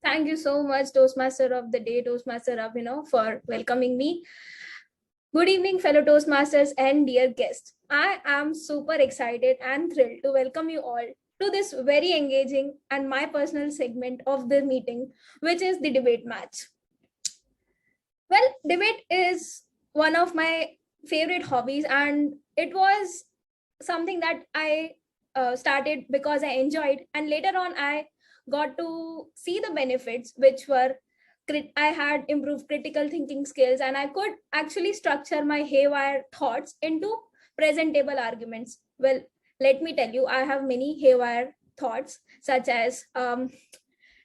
Thank you so much, Toastmaster of the Day, Toastmaster Abhinav, for welcoming me. Good evening, fellow Toastmasters and dear guests. I am super excited and thrilled to welcome you all to this very engaging and my personal segment of the meeting, which is the debate match. Well, debate is one of my favorite hobbies, and it was something that I started because I enjoyed, and later on, I got to see the benefits, which were I had improved critical thinking skills, and I could actually structure my haywire thoughts into presentable arguments. Well, let me tell you, I have many haywire thoughts, such as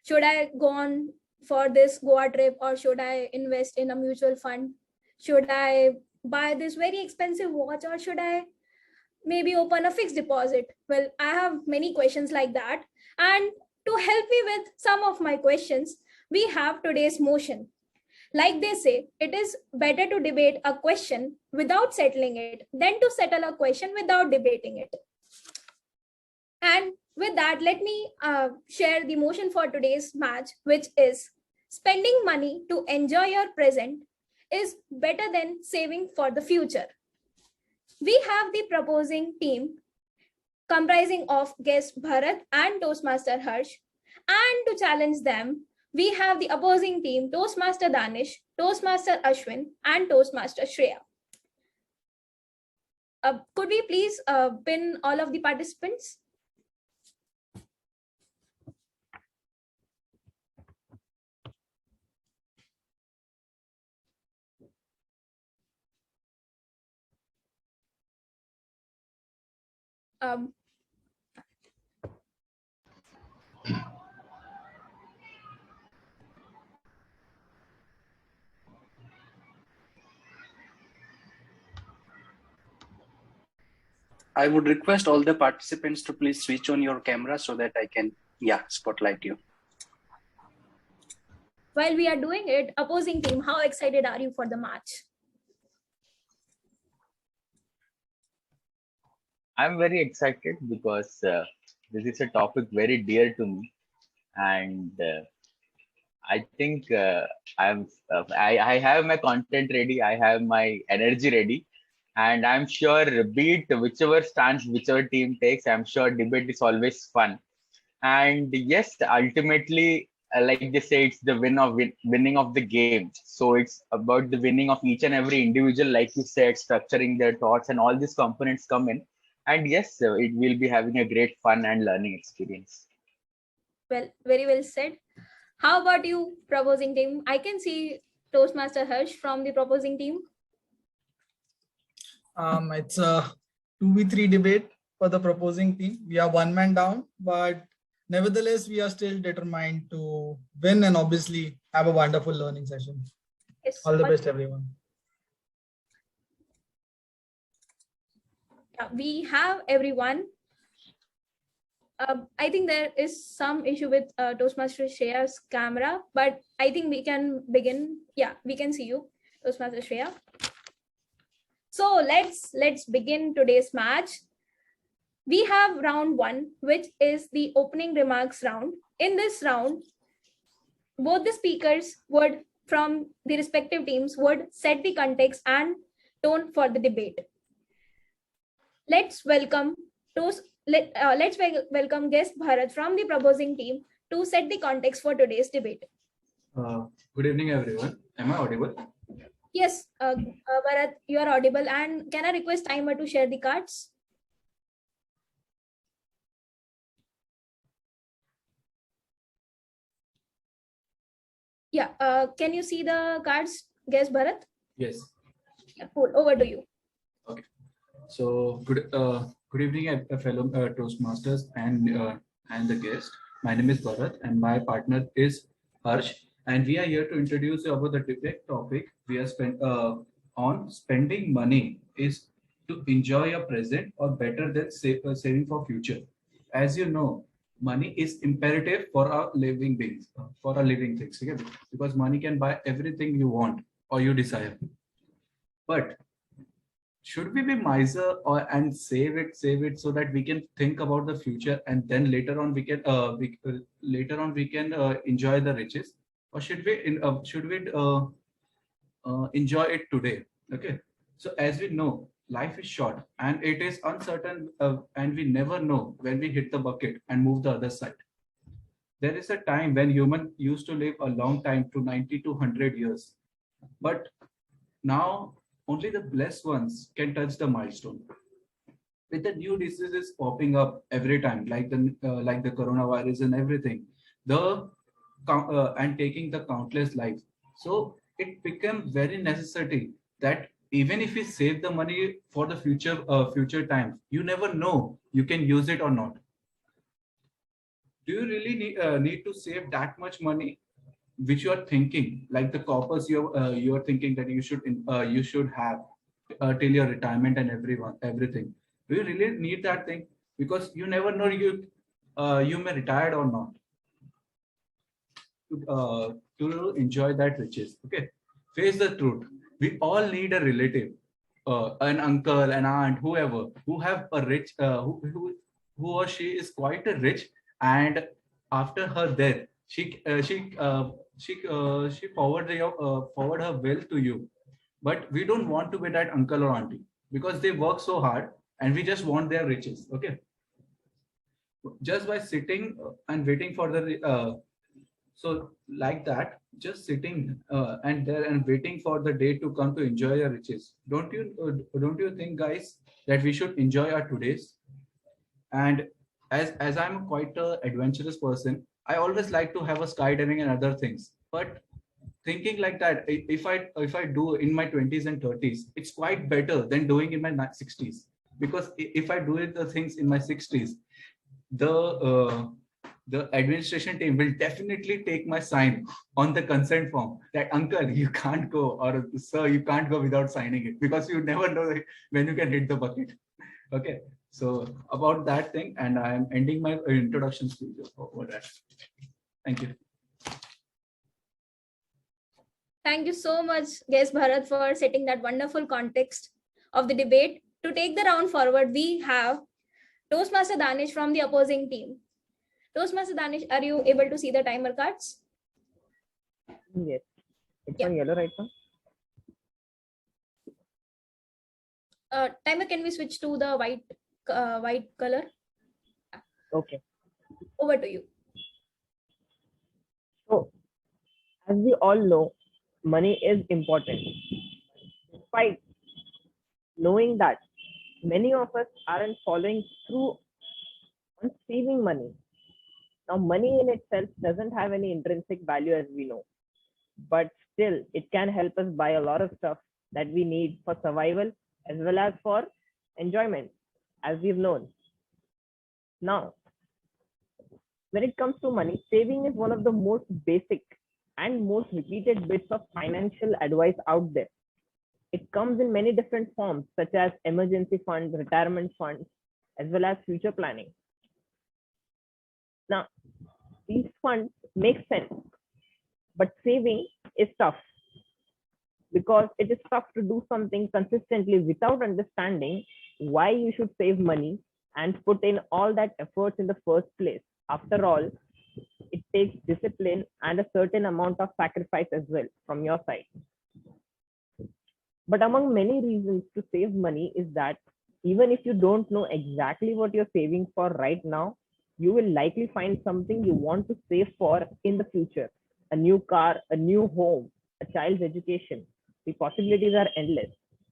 should I go on for this Goa trip, or should I invest in a mutual fund? Should I buy this very expensive watch, or should I maybe open a fixed deposit? Well, I have many questions like that. And to help me with some of my questions, we have today's motion. Like they say, it is better to debate a question without settling it than to settle a question without debating it. And with that, let me share the motion for today's match, which is spending money to enjoy your present is better than saving for the future. We have the proposing team comprising of guest Bharat and Toastmaster Harsh. And to challenge them, we have the opposing team Toastmaster Danish, Toastmaster Ashwin, and Toastmaster Shreya. Could we please pin all of the participants? Um, I would request all the participants to please switch on your camera so that I can, spotlight you. While we are doing it, opposing team, how excited are you for the match? I'm very excited because this is a topic very dear to me, and I think I have my content ready, I have my energy ready, and I'm sure, be it whichever stance, whichever team takes, I'm sure debate is always fun. And yes, ultimately, like they say, it's the winning of the game. So it's about the winning of each and every individual, like you said, structuring their thoughts, and all these components come in. And yes, it will be having a great fun and learning experience. Well, very well said. How about you, proposing team? I can see Toastmaster Harsh from the proposing team. It's a 2v3 debate for the proposing team. We are one man down, but nevertheless, we are still determined to win and obviously have a wonderful learning session. Yes. All the best, everyone. We have everyone. I think there is some issue with Toastmaster Shreya's camera, but I think we can begin. Yeah, we can see you, Toastmaster Shreya. So let's begin today's match. We have round one, which is the opening remarks round. In this round, both the speakers would, from the respective teams, would set the context and tone for the debate. Let's welcome welcome guest Bharat from the proposing team to set the context for today's debate. Good evening, everyone. Am I audible? Yes, Bharat, you are audible. And can I request timer to share the cards? Yeah, can you see the cards, guest Bharat? Yes. Yeah, cool. Over to you. Okay. So good evening, fellow Toastmasters and the guest. My name is Bharat, and my partner is Harsh, and we are here to introduce you about the debate topic. We are on spending money is to enjoy your present or better than saving for future. As you know, money is imperative for our living beings, for our living things, okay? Because money can buy everything you want or you desire. But should we be miser or and save it so that we can think about the future and then later on we can enjoy the riches, or should we enjoy it today? Okay, so as we know, life is short and it is uncertain, and we never know when we hit the bucket and move the other side. There is a time when human used to live a long time, to 90 to 100 years, but now only the blessed ones can touch the milestone. With the new diseases popping up every time, like the coronavirus and everything, and taking the countless lives. So it became very necessary that even if we save the money for the future times, you never know you can use it or not. Do you really need to save that much money which you are thinking, like the corpus you are thinking that you should have till your retirement and everything? Do you really need that thing? Because you never know, you may retire or not to enjoy that riches. Okay, face the truth. We all need a relative, an uncle, an aunt, whoever, who have a rich, who or she is quite a rich, and after her death, she forward her wealth to you. But we don't want to be that uncle or auntie because they work so hard, and we just want their riches. Okay, just by sitting and waiting for the so like that, just sitting and there and waiting for the day to come to enjoy your riches. Don't you think, guys, that we should enjoy our todays? And as I'm quite a adventurous person, I always like to have a skydiving and other things. But thinking like that, if I do in my 20s and 30s, it's quite better than doing in my 60s. Because if I do it the things in my 60s, the administration team will definitely take my sign on the consent form that uncle, you can't go, or sir, you can't go without signing it, because you never know when you can hit the bucket. Okay, so about that thing, and I'm ending my introduction speech over that. Thank you. Thank you so much, guest Bharat, for setting that wonderful context of the debate. To take the round forward, we have Toastmaster Danish from the opposing team. Toastmaster Danish, are you able to see the timer cards? Yes. It's Yeah. on yellow right now. Timer, can we switch to the white color? Okay. Over to you. So, as we all know, money is important. Despite knowing that, many of us aren't following through on saving money. Now, money in itself doesn't have any intrinsic value, as we know, but still, it can help us buy a lot of stuff that we need for survival as well as for enjoyment, as we've known. Now, when it comes to money, saving is one of the most basic and most repeated bits of financial advice out there. It comes in many different forms, such as emergency funds, retirement funds, as well as future planning. Now, these funds make sense, but saving is tough because it is tough to do something consistently without understanding why you should save money and put in all that effort in the first place. After all, it takes discipline and a certain amount of sacrifice as well from your side. But among many reasons to save money is that even if you don't know exactly what you're saving for right now, you will likely find something you want to save for in the future. A new car, a new home, a child's education. The possibilities are endless,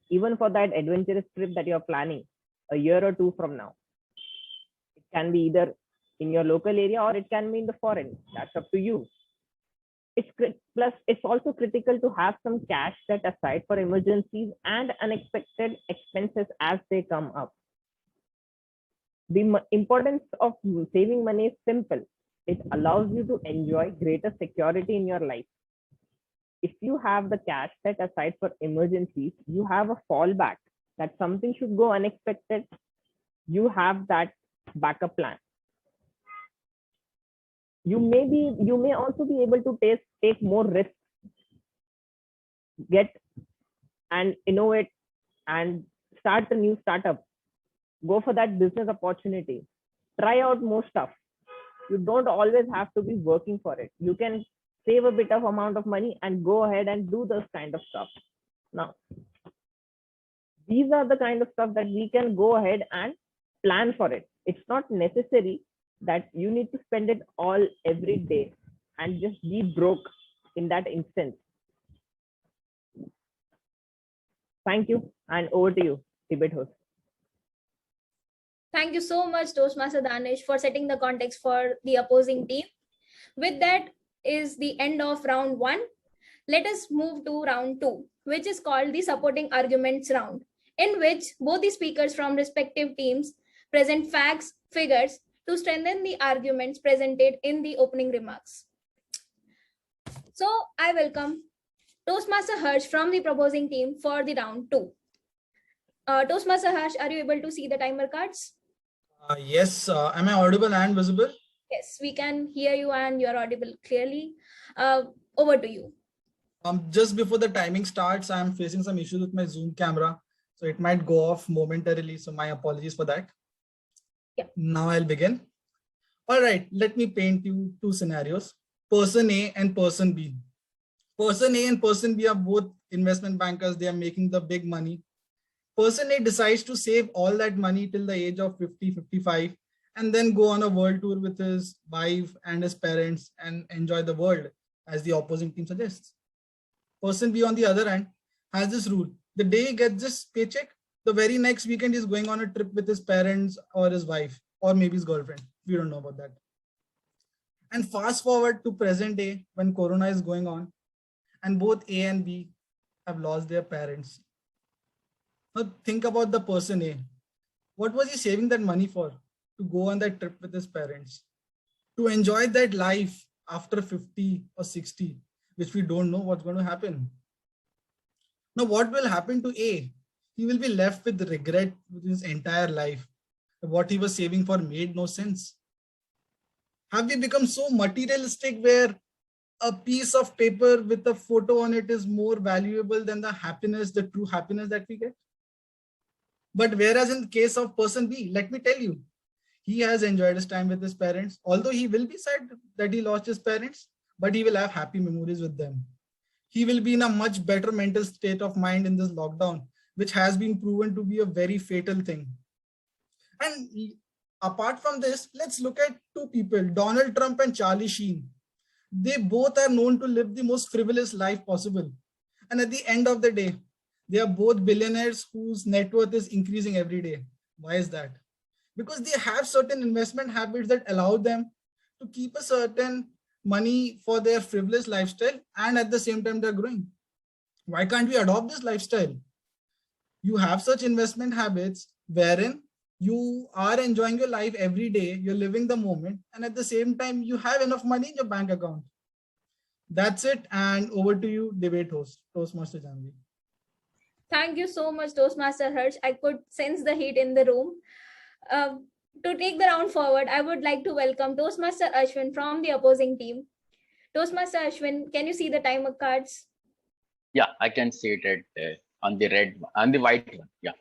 even for that adventurous trip that you're planning a year or two from now. It can be either in your local area or it can be in the foreign. That's up to you. Plus, it's also critical to have some cash set aside for emergencies and unexpected expenses as they come up. The importance of saving money is simple. It allows you to enjoy greater security in your life. If you have the cash set aside for emergencies, you have a fallback. That something should go unexpected, you have that backup plan. You may also be able to take more risks, get and innovate and start a new startup, go for that business opportunity, try out more stuff. You don't always have to be working for it. You can save a bit of amount of money and go ahead and do those kind of stuff. Now, these are the kind of stuff that we can go ahead and plan for it. It's not necessary that you need to spend it all every day and just be broke in that instance. Thank you, and over to you, debate host. Thank you so much, Toastmaster Danish, for setting the context for the opposing team. With that is the end of round 1. Let us move to round 2, which is called the supporting arguments round, in which both the speakers from respective teams present facts, figures to strengthen the arguments presented in the opening remarks. So I welcome Toastmaster Harsh from the proposing team for the round 2. Toastmaster Harsh, are you able to see the timer cards? Yes. Am I audible and visible? Yes, we can hear you and you're audible clearly. Over to you. Just before the timing starts, I'm facing some issues with my Zoom camera, so it might go off momentarily. So my apologies for that. Yeah. Now I'll begin. All right, let me paint you 2 scenarios, person A and person B. Person A and person B are both investment bankers. They are making the big money. Person A decides to save all that money till the age of 50, 55, and then go on a world tour with his wife and his parents and enjoy the world, as the opposing team suggests. Person B, on the other hand, has this rule. The day he gets this paycheck, the very next weekend he's going on a trip with his parents or his wife, or maybe his girlfriend. We don't know about that. And fast forward to present day when Corona is going on, and both A and B have lost their parents. Now think about the person A. What was he saving that money for? To go on that trip with his parents, to enjoy that life after 50 or 60, which we don't know what's going to happen. Now, what will happen to A? He will be left with regret with his entire life. What he was saving for made no sense. Have we become so materialistic where a piece of paper with a photo on it is more valuable than the happiness, the true happiness that we get? But whereas in the case of person B, let me tell you, he has enjoyed his time with his parents, although he will be sad that he lost his parents, but he will have happy memories with them. He will be in a much better mental state of mind in this lockdown, which has been proven to be a very fatal thing. And apart from this, let's look at 2 people, Donald Trump and Charlie Sheen. They both are known to live the most frivolous life possible. And at the end of the day, they are both billionaires whose net worth is increasing every day. Why is that? Because they have certain investment habits that allow them to keep a certain money for their frivolous lifestyle, and at the same time they're growing. Why can't we adopt this lifestyle? You have such investment habits wherein you are enjoying your life every day, you're living the moment, and at the same time you have enough money in your bank account. That's it, and over to you, debate host, Toastmaster Janvi. Thank you so much, Toastmaster Harsh. I could sense the heat in the room. To take the round forward, I would like to welcome Toastmaster Ashwin from the opposing team. Toastmaster Ashwin, can you see the timer cards? Yeah, I can see it on the red, on the white one. Yeah.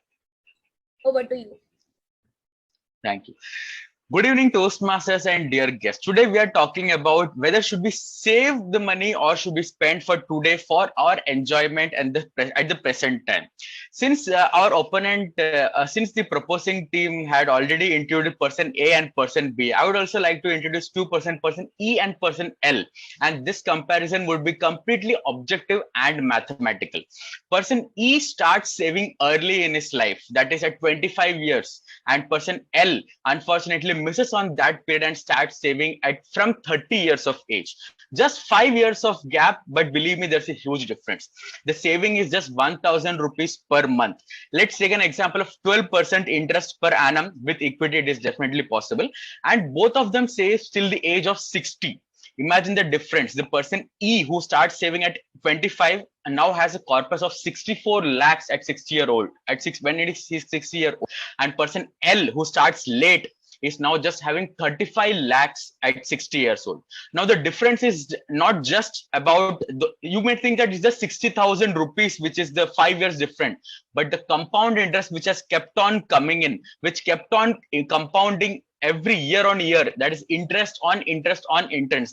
Over to you. Thank you. Good evening, Toastmasters and dear guests. Today we are talking about whether should we save the money or should we spend for today for our enjoyment and at the present time. Since our opponent, since the proposing team had already introduced person A and person B, I would also like to introduce 2 person E and person L. And this comparison would be completely objective and mathematical. Person E starts saving early in his life, that is at 25 years. And person L, unfortunately, misses on that period and starts saving from 30 years of age. Just 5 years of gap, but believe me, there's a huge difference. The saving is just 1,000 rupees per month. Let's take an example of 12% interest per annum. With equity, it is definitely possible. And both of them save till the age of 60. Imagine the difference. The person E who starts saving at 25 and now has a corpus of 64 lakhs at 60 year old, when it is 60 year old. And person L who starts late is now just having 35 lakhs at 60 years old. Now the difference is not just about you may think that it's just 60,000 rupees, which is the 5 years different, but the compound interest which has kept on coming in, which kept on compounding every year on year, that is interest on interest,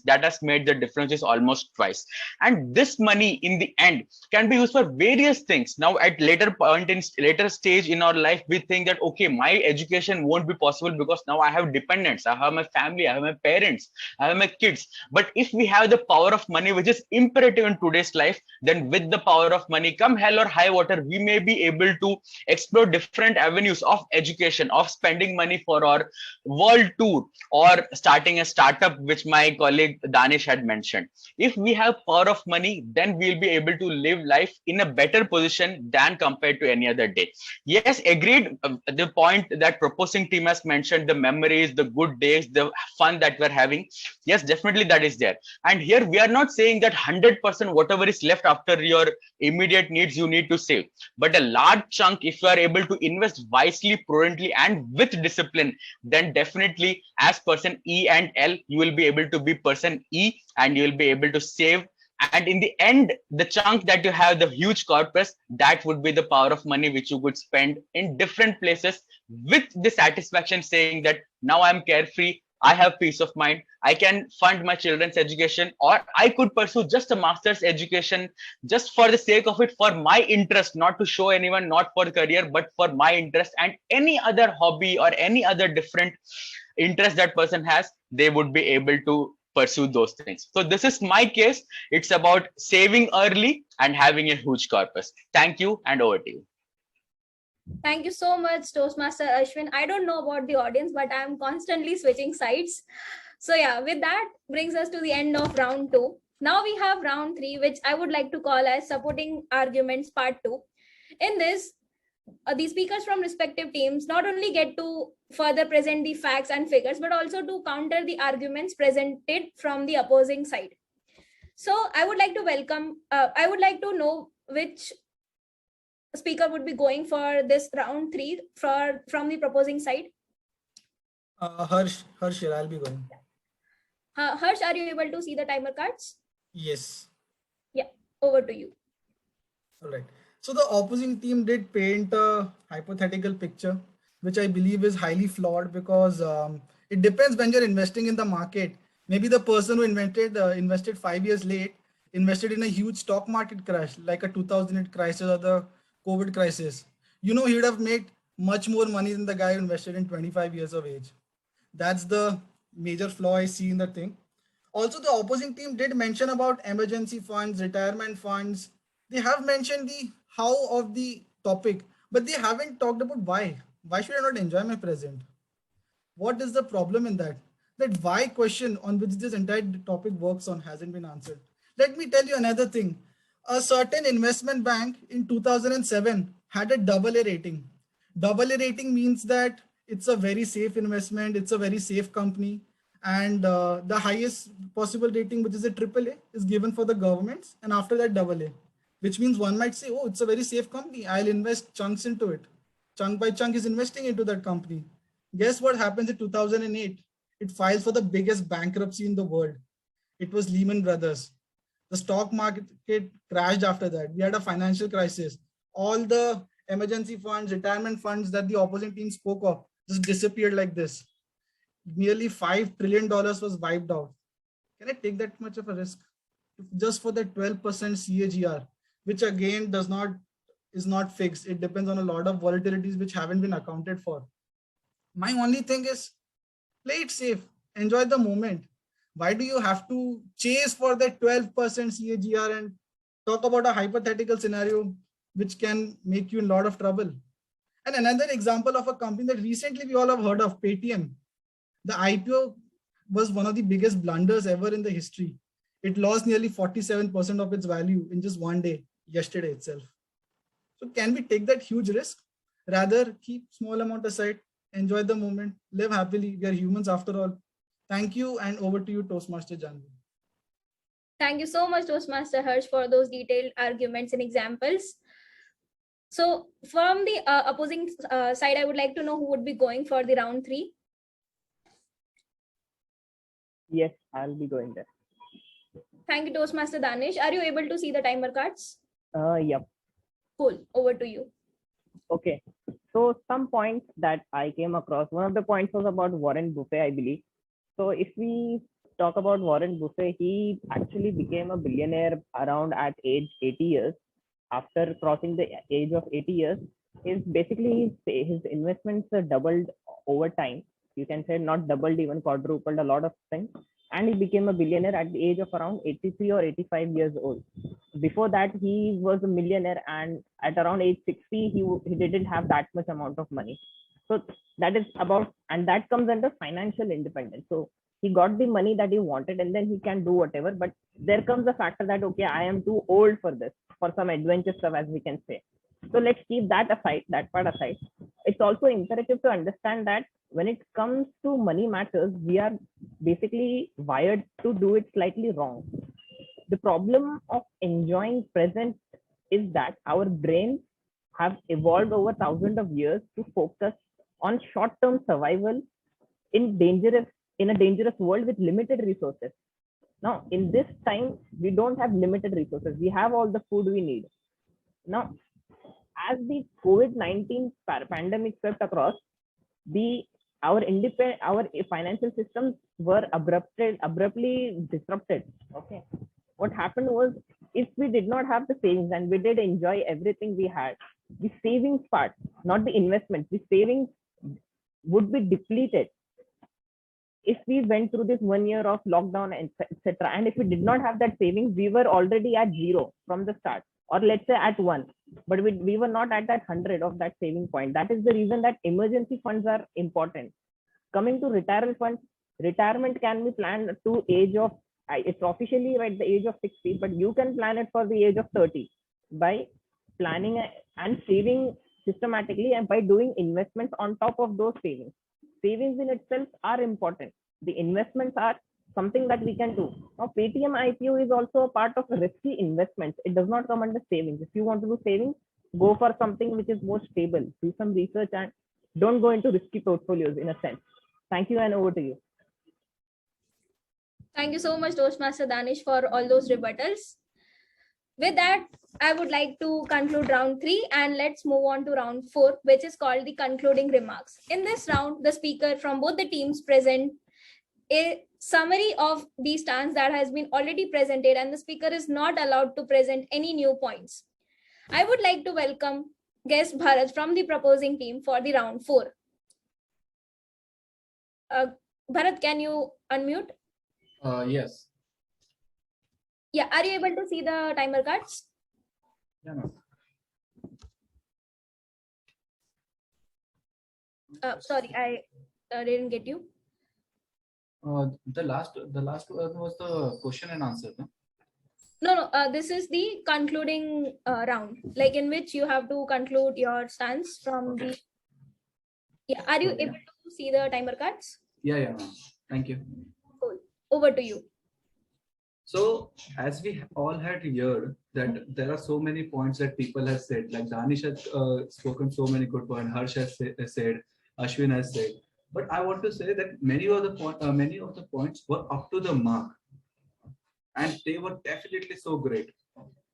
that has made the difference is almost twice. And this money in the end can be used for various things. Now at later stage in our life, we think that okay, my education won't be possible because now I have dependents, I have my family, I have my parents, I have my kids. But if we have the power of money, which is imperative in today's life, then with the power of money, come hell or high water, we may be able to explore different avenues of education, of spending money for our world tour, or starting a startup, which my colleague Danish had mentioned. If we have power of money, then we'll be able to live life in a better position than compared to any other day. Yes, agreed. The point that proposing team has mentioned, the memories, the good days, the fun that we're having, yes, definitely that is there. And here we are not saying that 100% whatever is left after your immediate needs you need to save, but a large chunk, if you are able to invest wisely, prudently, and with discipline, then definitely as person E and L, you will be able to be person E, and you will be able to save. And in the end, the chunk that you have, the huge corpus, that would be the power of money which you could spend in different places with the satisfaction saying that now I'm carefree, I have peace of mind, I can fund my children's education, or I could pursue just a master's education just for the sake of it, for my interest, not to show anyone, not for career, but for my interest. And any other hobby or any other different interest that person has, they would be able to pursue those things. So this is my case. It's about saving early and having a huge corpus. Thank you, and over to you. Thank you so much, Toastmaster Ashwin. I don't know about the audience, but I'm constantly switching sides. So yeah, with that brings us to the end of round 2. Now we have round 3, which I would like to call as supporting arguments part 2. In this, the speakers from respective teams not only get to further present the facts and figures, but also to counter the arguments presented from the opposing side. So I would like to know which speaker would be going for this round 3 from the proposing side. Harsh, here, I'll be going. Harsh, are you able to see the timer cards? Yes. Yeah, over to you. All right. So the opposing team did paint a hypothetical picture, which I believe is highly flawed because it depends when you're investing in the market. Maybe the person who invested 5 years late, invested in a huge stock market crash, like a 2008 crisis or the COVID crisis. You know, he would have made much more money than the guy who invested in 25 years of age. That's the major flaw I see in the thing. Also, the opposing team did mention about emergency funds, retirement funds. They have mentioned the how of the topic, but they haven't talked about why. Why should I not enjoy my present? What is the problem in that? That why question on which this entire topic works on hasn't been answered. Let me tell you another thing. A certain investment bank in 2007 had a AA rating. AA rating means that it's a very safe investment. It's a very safe company. And the highest possible rating, which is a AAA, is given for the governments. And after that, AA, which means one might say, oh, it's a very safe company. I'll invest chunks into it. Chunk by chunk is investing into that company. Guess what happens in 2008? It files for the biggest bankruptcy in the world. It was Lehman Brothers. The stock market crashed after that. We had a financial crisis. All the emergency funds, retirement funds that the opposing team spoke of just disappeared like this. Nearly $5 trillion was wiped out. Can I take that much of a risk? Just for the 12% CAGR, which again is not fixed. It depends on a lot of volatilities which haven't been accounted for. My only thing is play it safe, enjoy the moment. Why do you have to chase for that 12% CAGR and talk about a hypothetical scenario which can make you in a lot of trouble? And another example of a company that recently we all have heard of, Paytm. The IPO was one of the biggest blunders ever in the history. It lost nearly 47% of its value in just one day, yesterday itself. So can we take that huge risk? Rather keep small amount aside, enjoy the moment, live happily. We are humans after all. Thank you, and over to you, Toastmaster Janvi. Thank you so much, Toastmaster Harsh, for those detailed arguments and examples. So from the opposing side, I would like to know who would be going for the round 3. Yes, I'll be going there. Thank you, Toastmaster Danish. Are you able to see the timer cards? Yep. Cool. Over to you. Okay. So some points that I came across. One of the points was about Warren Buffett, I believe. So if we talk about Warren Buffett, he actually became a billionaire around at age 80 years. After crossing the age of 80 years, his investments are doubled over time. You can say not doubled, even quadrupled, a lot of things. And he became a billionaire at the age of around 83 or 85 years old. Before that, he was a millionaire, and at around age 60, he didn't have that much amount of money. So that is about, and that comes under financial independence. So he got the money that he wanted, and then he can do whatever. But there comes the factor that, okay, I am too old for this, for some adventure stuff, as we can say. So let's keep that aside, that part aside. It's also imperative to understand that when it comes to money matters, we are basically wired to do it slightly wrong. The problem of enjoying present is that our brains have evolved over thousands of years to focus on short-term survival in a dangerous world with limited resources. Now, in this time, we don't have limited resources. We have all the food we need. Now, as the COVID-19 pandemic swept across, our financial systems were abruptly disrupted. Okay, what happened was, if we did not have the savings and we did enjoy everything we had, the savings part, not the investment, the savings would be depleted if we went through this 1 year of lockdown, etc. And if we did not have that savings, we were already at zero from the start, or let's say at 1, but we were not at that 100 of that saving point. That is the reason that emergency funds are important. Coming to retirement funds, retirement can be planned to age of, it's officially at the age of 60, but you can plan it for the age of 30 by planning and saving systematically, and by doing investments on top of those savings. Savings in itself are important. The investments are something that we can do. Now, Paytm IPO is also a part of risky investments. It does not come under savings. If you want to do savings, go for something which is more stable. Do some research and don't go into risky portfolios, in a sense. Thank you, and over to you. Thank you so much, Toastmaster Danish, for all those rebuttals. With that, I would like to conclude round 3, and let's move on to round 4, which is called the concluding remarks. In this round, the speaker from both the teams present a summary of the stance that has been already presented, and the speaker is not allowed to present any new points. I would like to welcome guest Bharat from the proposing team for the round 4. Bharat, can you unmute? Yes. Yeah, are you able to see the timer cards? Yeah, no. Sorry, I didn't get you. The last one was the question and answer. No? No, this is the concluding round, like in which you have to conclude your stance from Okay. Yeah, are you Okay. able to see the timer cards? Yeah. Thank you. Cool. Over to you. So, as we all had heard that there are so many points that people have said, like Danish has spoken so many good points, Harsh has said, Ashwin has said. But I want to say that many of the points were up to the mark, and they were definitely so great.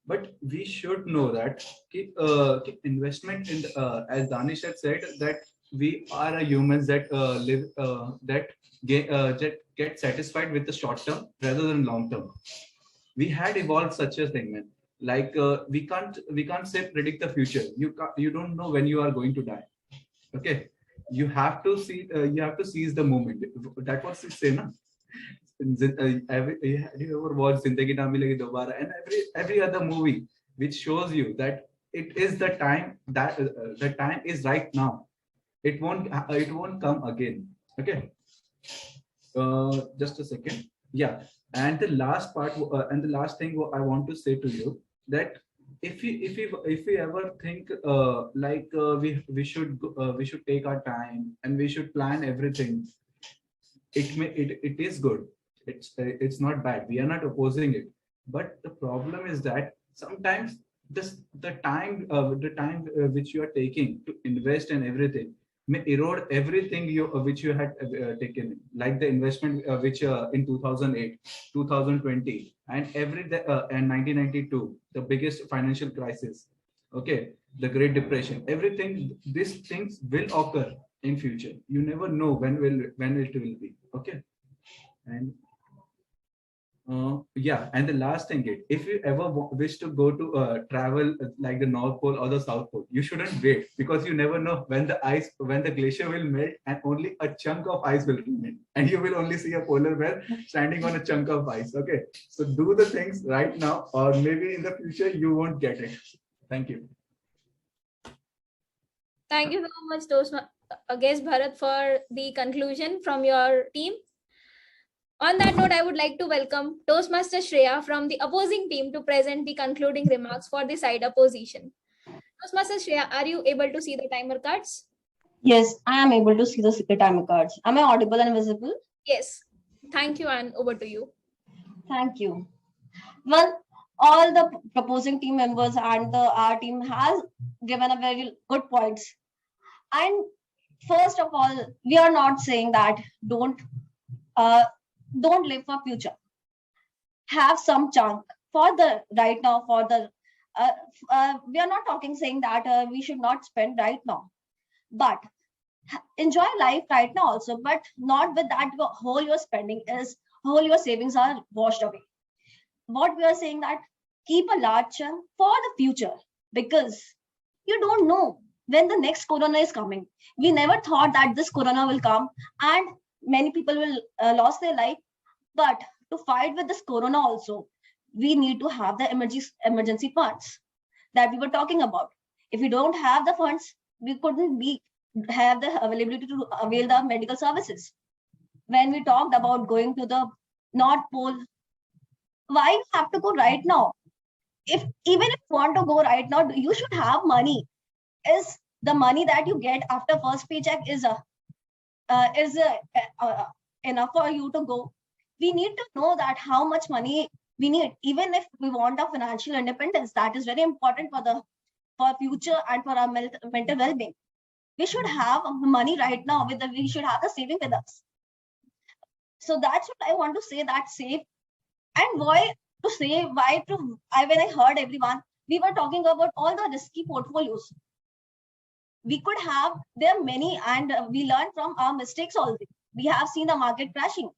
But we should know that investment in as Danish had said, that we are a humans that live that get satisfied with the short term rather than long term. We had evolved such a thing, man. Like we can't say predict the future. You don't know when you are going to die. Okay, you have to seize the moment. That was it say, na? Have you ever watched Zindagi Na Milegi Dobara, and every other movie which shows you that it is the time that the time is right now. It won't come again. Okay. Just a second. Yeah. And the last part and the last thing I want to say to you, that if we ever think we should take our time and we should plan everything, it is good. It's not bad. We are not opposing it. But the problem is that sometimes the time which you are taking to invest in everything, may erode everything which you had taken in, like the investment which in 2008, 2020, and and 1992, the biggest financial crisis. Okay, the Great Depression, everything, these things will occur in future. You never know when it will be. Okay, and yeah, and the last thing, if you ever wish to go to travel like the North Pole or the South Pole, you shouldn't wait, because you never know when the glacier will melt and only a chunk of ice will remain, and you will only see a polar bear standing on a chunk of ice. Okay, so do the things right now, or maybe in the future you won't get it. Thank you. Thank you so much, guest Bharat, for the conclusion from your team. On that note, I would like to welcome Toastmaster Shreya from the opposing team to present the concluding remarks for the side opposition. Toastmaster Shreya, are you able to see the timer cards? Yes, I am able to see the timer cards. Am I audible and visible? Yes. Thank you, and over to you. Thank you. Well, all the proposing team members and our team has given a very good points. And first of all, we are not saying that don't live for future. Have some chunk for the right now. For the we are not saying that we should not spend right now, but enjoy life right now also. But not with that whole your spending is whole your savings are washed away. What we are saying that keep a large chunk for the future, because you don't know when the next corona is coming. We never thought that this corona will come and many people will lose their life. But to fight with this corona also, we need to have the emergency funds that we were talking about. If we don't have the funds, we couldn't have the availability to avail the medical services. When we talked about going to the North Pole, why you have to go right now? Even if you want to go right now, you should have money. Is the money that you get after first paycheck is enough for you to go? We need to know that how much money we need, even if we want a financial independence. That is very important for future and for our mental well-being. We should have money right now. We should have the saving with us. So that's what I want to say. That save. And when I heard everyone, we were talking about all the risky portfolios. We could have, there are many, and we learn from our mistakes also. We have seen the market crashing,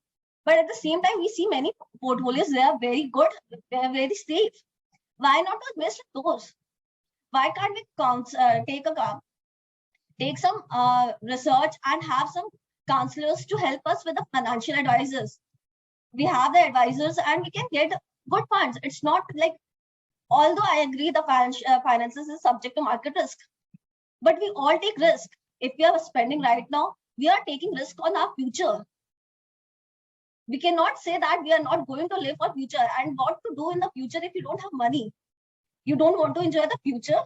but at the same time, we see many portfolios, they are very good, they are very safe. Why not invest in those? Why can't we take some research and have some counselors to help us with the financial advisors? We have the advisors and we can get good funds. It's not like, although I agree the finances is subject to market risk, but we all take risk. If we are spending right now, we are taking risk on our future. We cannot say that we are not going to live for future. And what to do in the future if you don't have money? You don't want to enjoy the future?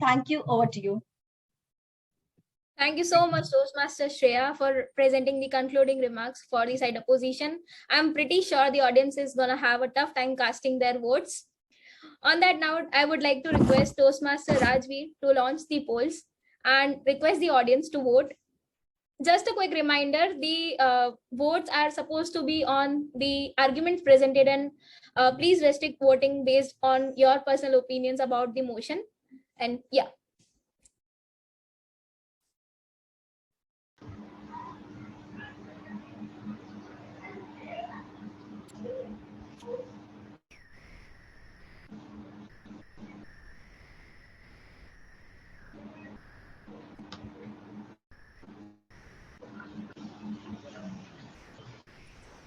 Thank you. Over to you. Thank you so much, Toastmaster Shreya, for presenting the concluding remarks for the side opposition. I'm pretty sure the audience is going to have a tough time casting their votes. On that note, I would like to request Toastmaster Rajveer to launch the polls and request the audience to vote. Just a quick reminder, the votes are supposed to be on the arguments presented, and please restrict voting based on your personal opinions about the motion. And yeah.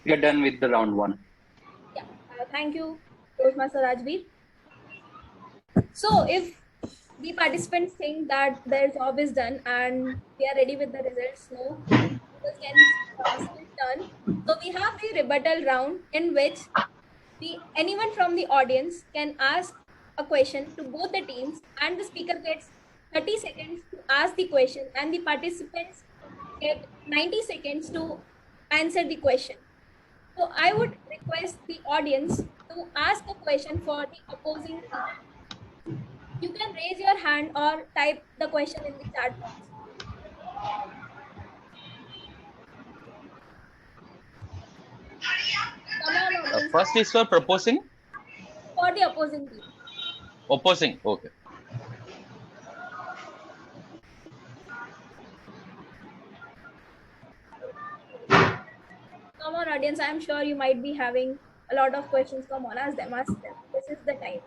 We are done with the round one. Yeah, thank you, Toastmaster Rajveer. So if the participants think that their job is done and we are ready with the results, no, we can still turn. So we have the rebuttal round in which anyone from the audience can ask a question to both the teams, and the speaker gets 30 seconds to ask the question and the participants get 90 seconds to answer the question. So I would request the audience to ask a question for the opposing team. You can raise your hand or type the question in the chat box. Come on, audience. First is for proposing, For the opposing team. opposing. Okay. Come on, audience. I'm sure you might be having a lot of questions. Come on, ask them, ask them. This is the time.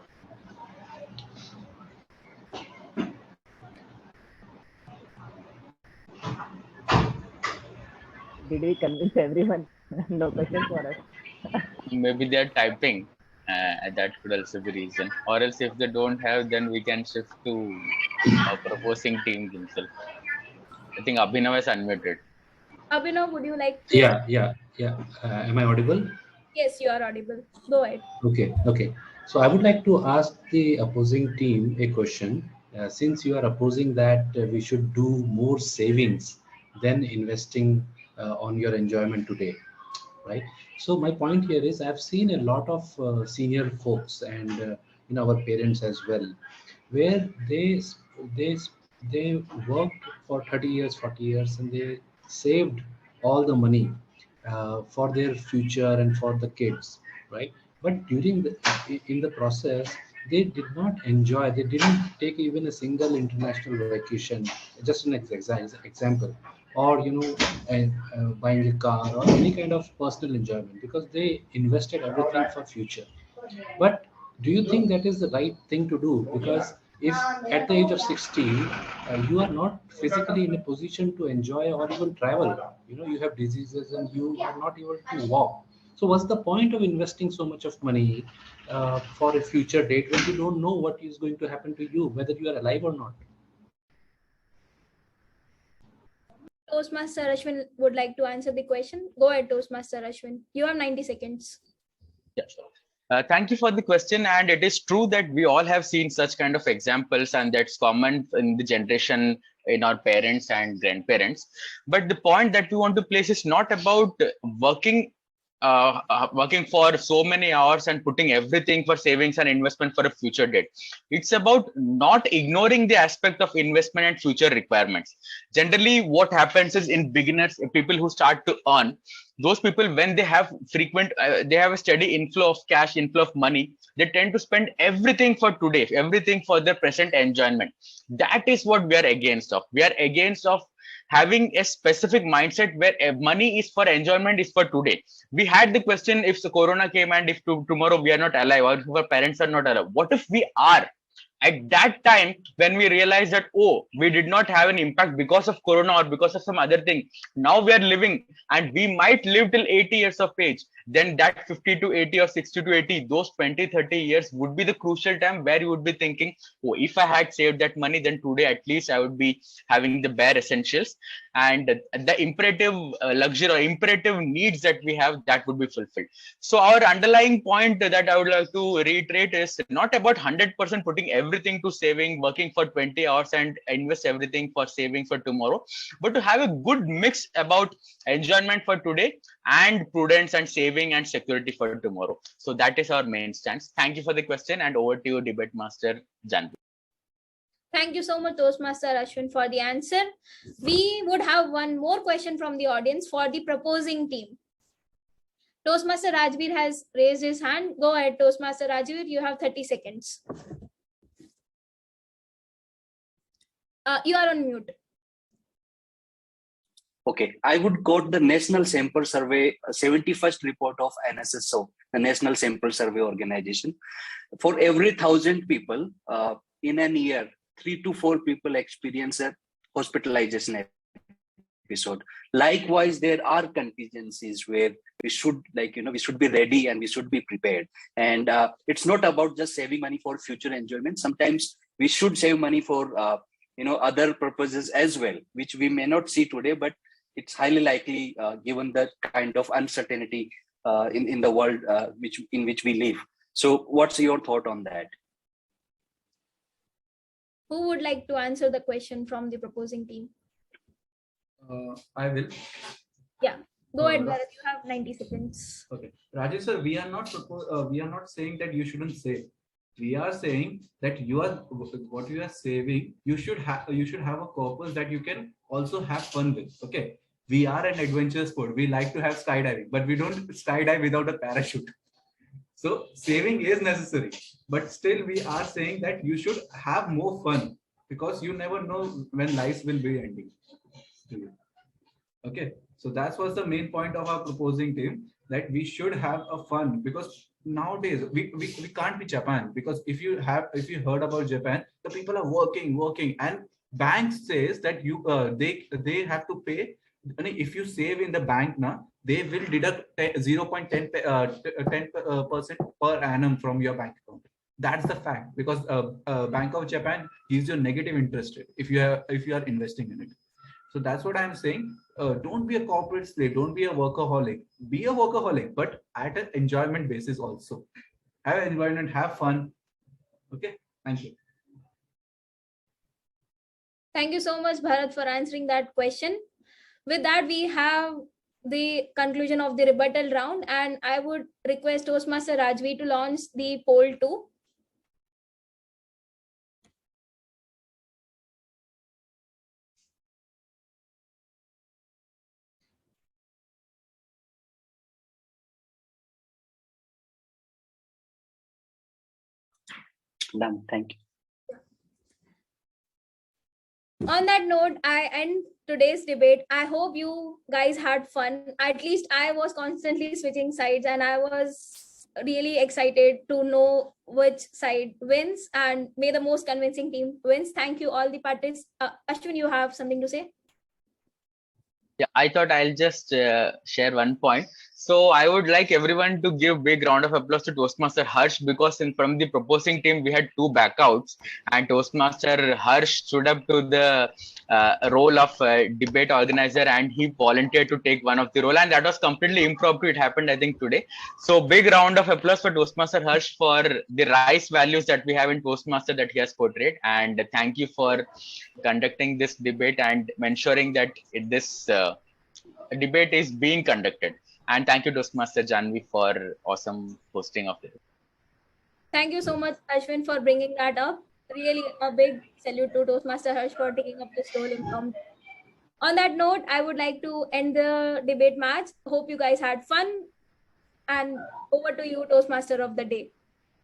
Did we convince everyone? No questions for us. Maybe they are typing. That could also be reason. Or else if they don't have, then we can shift to proposing team themselves. I think Abhinav is unmuted. Abhinav, would you like to? Yeah. Am I audible? Yes, you are audible. Go ahead. Okay. So I would like to ask the opposing team a question. Since you are opposing that we should do more savings than investing on your enjoyment today, right? So my point here is I've seen a lot of senior folks and our parents as well, where they they worked for 30 years, 40 years, and they saved all the money for their future and for the kids, right? But during the in the process, they did not enjoy. They didn't take even a single international vacation. Just an example, or buying a car or any kind of personal enjoyment because they invested everything for future. But do you think that is the right thing to do? Because if at the age of 60, you are not physically in a position to enjoy or even travel, you have diseases and you are not able to walk. So what's the point of investing so much of money for a future date when you don't know what is going to happen to you, whether you are alive or not? Toastmaster Ashwin would like to answer the question. Go ahead, Toastmaster Ashwin. You have 90 seconds. Yeah, sure. Thank you for the question. And it is true that we all have seen such kind of examples, and that's common in the generation in our parents and grandparents. But the point that we want to place is not about working for so many hours and putting everything for savings and investment for a future date. It's about not ignoring the aspect of investment and future requirements. Generally, what happens is in beginners, people who start to earn, those people, when they have they have a steady inflow of cash, inflow of money, they tend to spend everything for today, everything for their present enjoyment. That is what we are against of. We are against of having a specific mindset where money is for enjoyment, is for today. We had the question, if the corona came and if tomorrow we are not alive, or if our parents are not alive, what if we are? At that time, when we realize that, oh, we did not have an impact because of corona or because of some other thing, now we are living and we might live till 80 years of age, then that 50 to 80 or 60 to 80, those 20, 30 years would be the crucial time where you would be thinking, oh, if I had saved that money, then today at least I would be having the bare essentials, and the imperative luxury or imperative needs that we have, that would be fulfilled. So our underlying point that I would like to reiterate is not about 100% putting everything to saving, working for 20 hours and invest everything for saving for tomorrow, but to have a good mix about enjoyment for today and prudence and saving and security for tomorrow. So that is our main stance. Thank you for the question, and over to you, debate master Janvi. Thank you so much, Toastmaster Ashwin, for the answer. We would have one more question from the audience for the proposing team. Toastmaster Rajveer has raised his hand. Go ahead, Toastmaster Rajveer. You have 30 seconds. You are on mute. Okay, I would quote the National Sample Survey 71st report of NSSO, the National Sample Survey Organization. For every 1,000 people in an year, 3 to 4 people experience a hospitalization episode. Likewise, there are contingencies where we should, we should be ready and we should be prepared. And it's not about just saving money for future enjoyment. Sometimes we should save money for other purposes as well, which we may not see today, but it's highly likely given the kind of uncertainty in the world in which we live. So what's your thought on that? Who would like to answer the question from the proposing team? I will. Yeah, go ahead, Bharat. You have 90 seconds. Okay, Rajesh sir, we are not saying that you shouldn't save. We are saying that what you are saving, you should have a purpose that you can also have fun with. Okay, we are an adventure sport. We like to have skydiving, but we don't skydive without a parachute. So saving is necessary, but still we are saying that you should have more fun, because you never know when life will be ending to you. Okay, so that was the main point of our proposing team, that we should have a fun, because nowadays we can't be Japan, because if you heard about Japan, the people are working, and banks says that they have to pay. I mean, if you save in the bank now, they will deduct 10% per annum from your bank account. That's the fact, because Bank of Japan gives you a negative interest rate if you are investing in it. So that's what I'm saying. Don't be a corporate slave. Don't be a workaholic. Be a workaholic, but at an enjoyment basis also. Have an environment, have fun. Okay. Thank you. Thank you so much, Bharat, for answering that question. With that, we have the conclusion of the rebuttal round, and I would request Toastmaster Rajvi to launch the poll too. Done. Thank you. On that note, I end today's debate. I hope you guys had fun. At least I was constantly switching sides, and I was really excited to know which side wins, and may the most convincing team wins. Thank you, all the parties. Ashwin, you have something to say? Yeah, I thought I'll just share one point. So I would like everyone to give big round of applause to Toastmaster Harsh, because from the proposing team we had two backouts, and Toastmaster Harsh stood up to the role of debate organizer, and he volunteered to take one of the role, and that was completely impromptu. It happened, I think, today. So big round of applause for Toastmaster Harsh for the rice values that we have in Toastmaster that he has portrayed, and thank you for conducting this debate and ensuring that this debate is being conducted. And thank you, Toastmaster Janvi, for awesome hosting of it. Thank you so much, Ashwin, for bringing that up. Really a big salute to Toastmaster Harsh for taking up this role impromptu. On that note, I would like to end the debate match. Hope you guys had fun. And over to you, Toastmaster of the day.